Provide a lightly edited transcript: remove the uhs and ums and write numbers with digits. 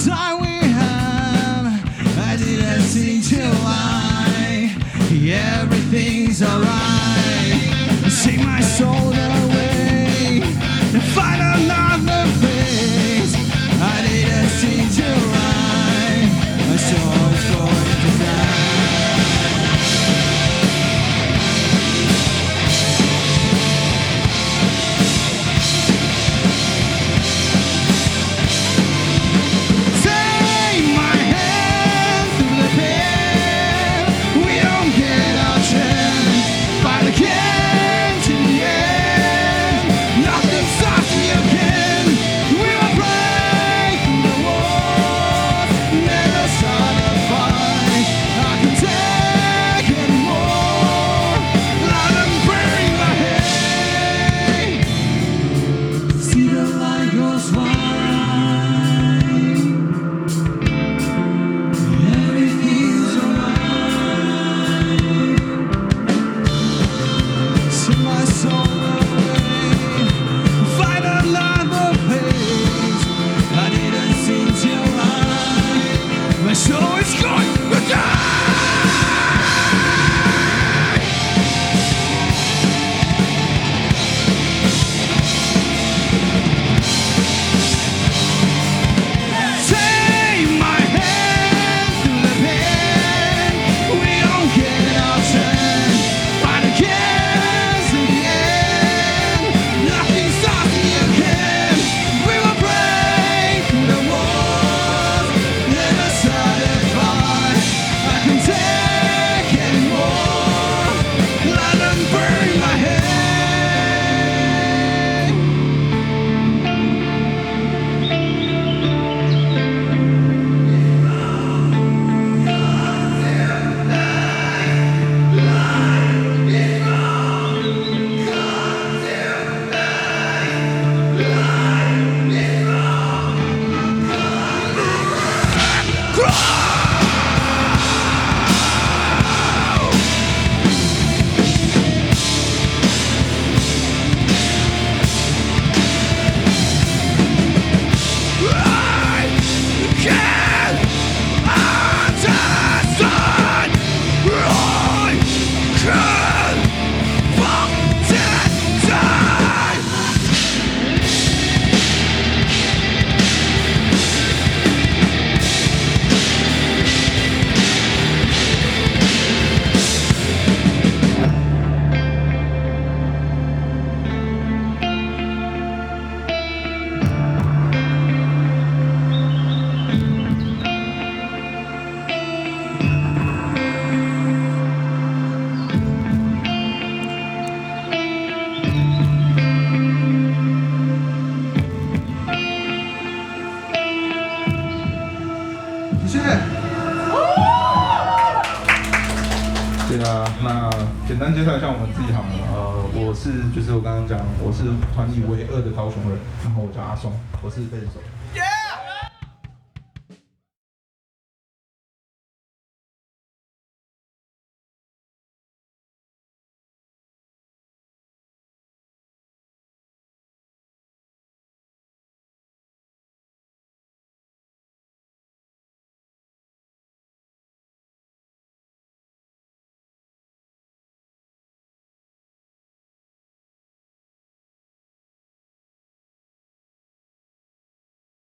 time we have, I didn't seem to lie. Everything's alright. Take my soul away and find another place. I didn't seem to lie. My soul is going to die.对啊，那简单介绍一下我们自己好了。我是我刚刚讲，我是团里唯二的高雄人，然后我叫阿松，我是贝斯手。